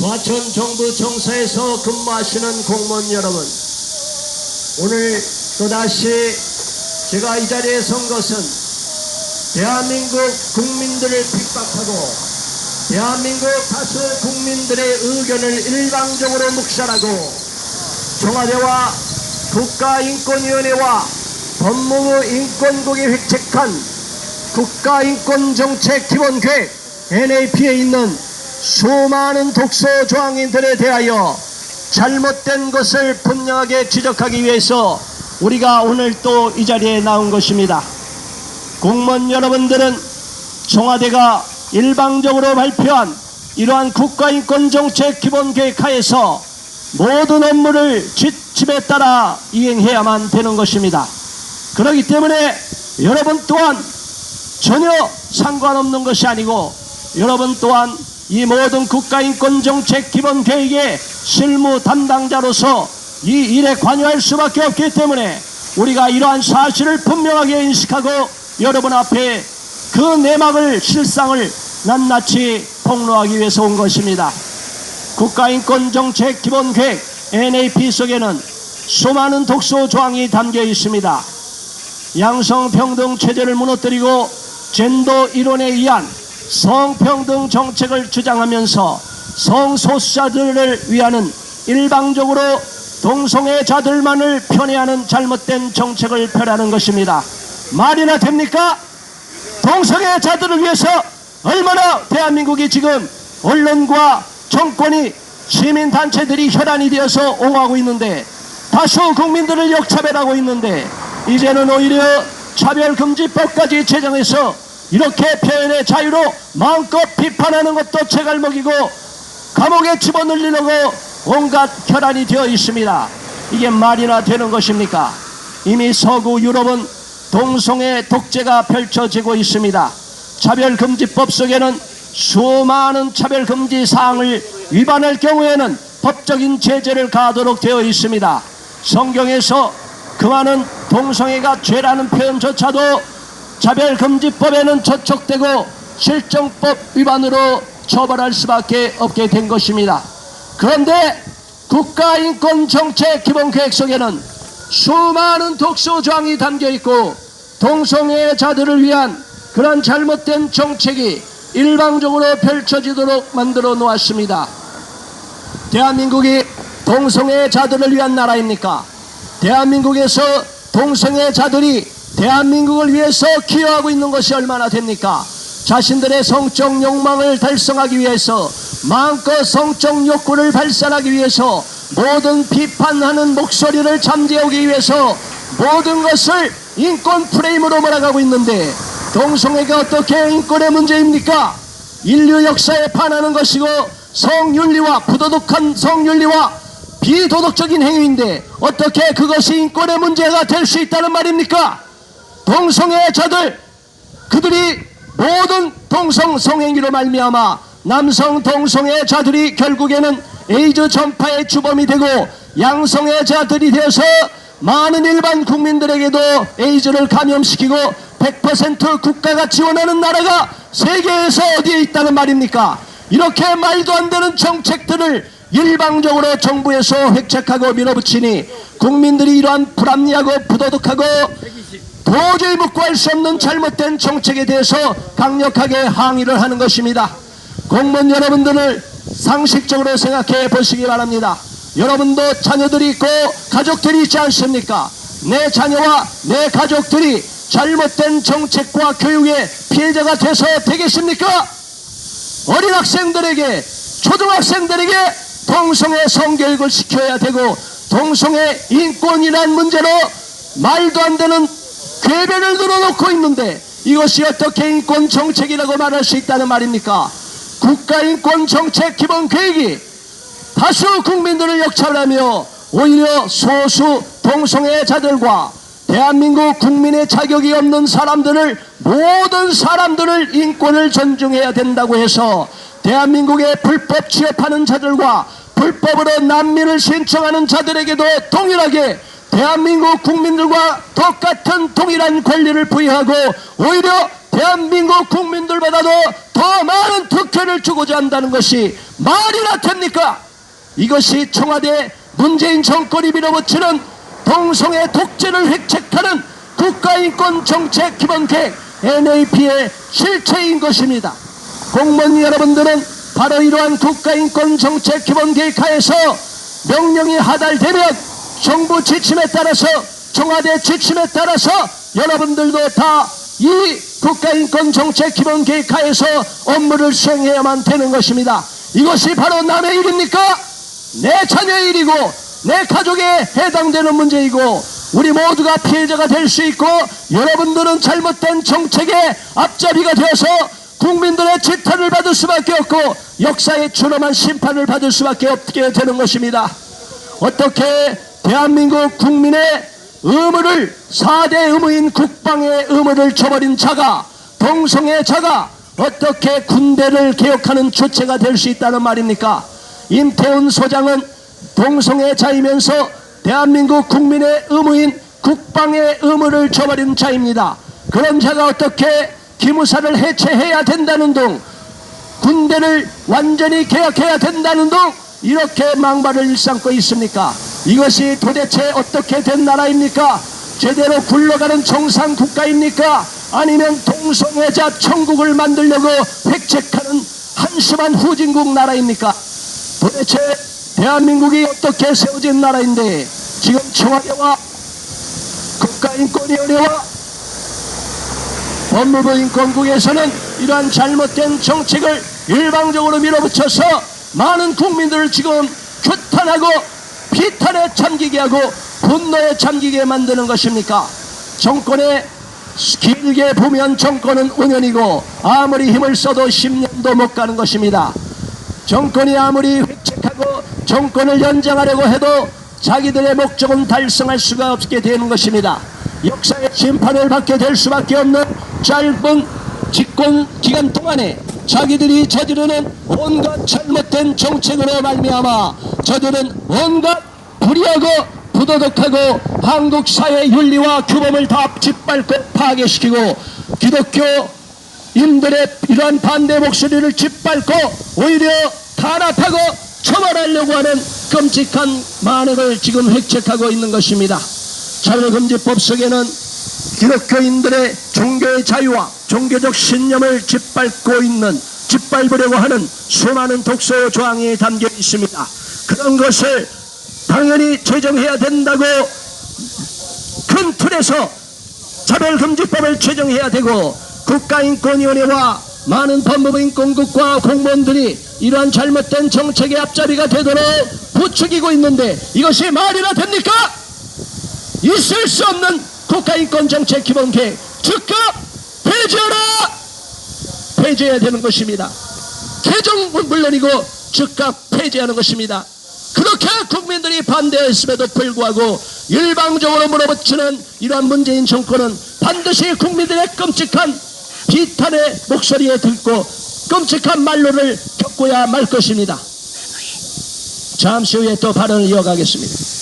과천 정부 청사에서 근무하시는 공무원 여러분, 오늘 또다시 제가 이 자리에 선 것은 대한민국 국민들을 핍박하고 대한민국 다수 국민들의 의견을 일방적으로 묵살하고 청와대와 국가인권위원회와 법무부 인권국이 획책한 국가인권정책기본계획 NAP에 있는 수많은 독소 조항들에 대하여 잘못된 것을 분명하게 지적하기 위해서 우리가 오늘 또 이 자리에 나온 것입니다. 공무원 여러분들은 청와대가 일방적으로 발표한 이러한 국가인권정책기본계획 하에서 모든 업무를 지침에 따라 이행해야만 되는 것입니다. 그렇기 때문에 여러분 또한 전혀 상관없는 것이 아니고 여러분 또한 이 모든 국가인권정책기본계획의 실무 담당자로서 이 일에 관여할 수밖에 없기 때문에 우리가 이러한 사실을 분명하게 인식하고 여러분 앞에 그 내막을 실상을 낱낱이 폭로하기 위해서 온 것입니다. 국가인권정책기본계획 NAP 속에는 수많은 독소 조항이 담겨 있습니다. 양성평등 체제를 무너뜨리고 젠더 이론에 의한 성평등 정책을 주장하면서 성소수자들을 위하는 일방적으로 동성애자들만을 편애하는 잘못된 정책을 펴라는 것입니다. 말이나 됩니까? 동성애자들을 위해서 얼마나 대한민국이 지금 언론과 정권이 시민단체들이 혈안이 되어서 옹호하고 있는데 다수 국민들을 역차별하고 있는데 이제는 오히려 차별금지법까지 제정해서 이렇게 표현의 자유로 마음껏 비판하는 것도 제갈먹이고 감옥에 집어넣으려고 온갖 혈안이 되어 있습니다. 이게 말이나 되는 것입니까? 이미 서구 유럽은 동성애 독재가 펼쳐지고 있습니다. 차별금지법 속에는 수많은 차별금지 사항을 위반할 경우에는 법적인 제재를 가하도록 되어 있습니다. 성경에서 그 많은 동성애가 죄라는 표현조차도 차별금지법에는 저촉되고 실정법 위반으로 처벌할 수밖에 없게 된 것입니다. 그런데 국가인권정책기본계획 속에는 수많은 독소조항이 담겨있고 동성애자들을 위한 그런 잘못된 정책이 일방적으로 펼쳐지도록 만들어 놓았습니다. 대한민국이 동성애자들을 위한 나라입니까? 대한민국에서 동성애자들이 대한민국을 위해서 기여하고 있는 것이 얼마나 됩니까? 자신들의 성적 욕망을 달성하기 위해서 마음껏 성적 욕구를 발산하기 위해서 모든 비판하는 목소리를 잠재우기 위해서 모든 것을 인권 프레임으로 몰아가고 있는데 동성애가 어떻게 인권의 문제입니까? 인류 역사에 반하는 것이고 성윤리와 부도덕한 성윤리와 비도덕적인 행위인데 어떻게 그것이 인권의 문제가 될 수 있다는 말입니까? 동성애자들 그들이 모든 동성 성행위로 말미암아 남성 동성애자들이 결국에는 에이즈 전파의 주범이 되고 양성애자들이 되어서 많은 일반 국민들에게도 에이즈를 감염시키고 100% 국가가 지원하는 나라가 세계에서 어디에 있다는 말입니까? 이렇게 말도 안 되는 정책들을 일방적으로 정부에서 획책하고 밀어붙이니 국민들이 이러한 불합리하고 부도덕하고 도저히 묵과할 수 없는 잘못된 정책에 대해서 강력하게 항의를 하는 것입니다. 공무원 여러분들을 상식적으로 생각해 보시기 바랍니다. 여러분도 자녀들이 있고 가족들이 있지 않습니까? 내 자녀와 내 가족들이 잘못된 정책과 교육의 피해자가 돼서 되겠습니까? 어린 학생들에게 초등학생들에게 동성애 성교육을 시켜야 되고 동성애 인권이란 문제로 말도 안 되는 궤변을 늘어놓고 있는데 이것이 어떻게 인권 정책이라고 말할 수 있다는 말입니까? 국가인권정책기본계획이 다수 국민들을 역차별하며 오히려 소수 동성애자들과 대한민국 국민의 자격이 없는 사람들을 모든 사람들을 인권을 존중해야 된다고 해서 대한민국에 불법 취업하는 자들과 불법으로 난민을 신청하는 자들에게도 동일하게 대한민국 국민들과 똑같은 동일한 권리를 부여하고 오히려 대한민국 국민들보다도 더 많은 득표를 주고자 한다는 것이 말이나 됩니까? 이것이 청와대 문재인 정권이 밀어붙이는 동성애 독재를 획책하는 국가인권정책기본계획 NAP의 실체인 것입니다. 공무원 여러분들은 바로 이러한 국가인권정책기본계획 하에서 명령이 하달되면 정부 지침에 따라서, 청와대 지침에 따라서 여러분들도 다 이 국가인권정책기본계획 하에서 업무를 수행해야만 되는 것입니다. 이것이 바로 남의 일입니까? 내 자녀의 일이고 내 가족에 해당되는 문제이고 우리 모두가 피해자가 될 수 있고, 여러분들은 잘못된 정책의 앞잡이가 되어서 국민들의 질타를 받을 수밖에 없고 역사의 추노한 심판을 받을 수밖에 없게 되는 것입니다. 어떻게 대한민국 국민의 의무를, 4대 의무인 국방의 의무를 저버린 자가, 동성애 자가 어떻게 군대를 개혁하는 주체가 될 수 있다는 말입니까? 임태훈 소장은 동성애 자이면서 대한민국 국민의 의무인 국방의 의무를 저버린 자입니다. 그런 자가 어떻게 기무사를 해체해야 된다는 등, 군대를 완전히 개혁해야 된다는 등 이렇게 망발을 일삼고 있습니까? 이것이 도대체 어떻게 된 나라입니까? 제대로 굴러가는 정상국가입니까? 아니면 동성애자 천국을 만들려고 획책하는 한심한 후진국 나라입니까? 도대체 대한민국이 어떻게 세워진 나라인데 지금 청와대와 국가인권위원회와 법무부 인권국에서는 이러한 잘못된 정책을 일방적으로 밀어붙여서 많은 국민들을 지금 규탄하고 비탄에 잠기게 하고 분노에 잠기게 만드는 것입니까? 정권에 길게 보면 정권은 5년이고 아무리 힘을 써도 10년도 못 가는 것입니다. 정권이 아무리 획책하고 정권을 연장하려고 해도 자기들의 목적은 달성할 수가 없게 되는 것입니다. 역사의 심판을 받게 될 수밖에 없는 짧은 집권 기간 동안에 자기들이 저지르는 온갖 잘못된 정책으로 말미암아 저들은 온갖 불의하고 부도덕하고 한국 사회 윤리와 규범을 다 짓밟고 파괴시키고 기독교인들의 이러한 반대 목소리를 짓밟고 오히려 탄압하고 처벌하려고 하는 끔찍한 만행을 지금 획책하고 있는 것입니다. 차별금지법 속에는 기독교인들의 종교의 자유와 종교적 신념을 짓밟으려고 하는 수많은 독소 조항이 담겨 있습니다. 그런 것을 당연히 제정해야 된다고 큰 틀에서 차별금지법을 제정해야 되고, 국가인권위원회와 많은 법무부 인권국과 공무원들이 이러한 잘못된 정책의 앞자리가 되도록 부추기고 있는데 이것이 말이나 됩니까? 있을 수 없는 국가인권정책기본계획 즉각 폐지하라! 폐지해야 되는 것입니다. 개정은 물론이고 즉각 폐지하는 것입니다. 그렇게 국민들이 반대했음에도 불구하고 일방적으로 몰아붙이는 이러한 문재인 정권은 반드시 국민들의 끔찍한 비탄의 목소리에 듣고 끔찍한 말로를 겪어야 말 것입니다. 잠시 후에 또 발언을 이어가겠습니다.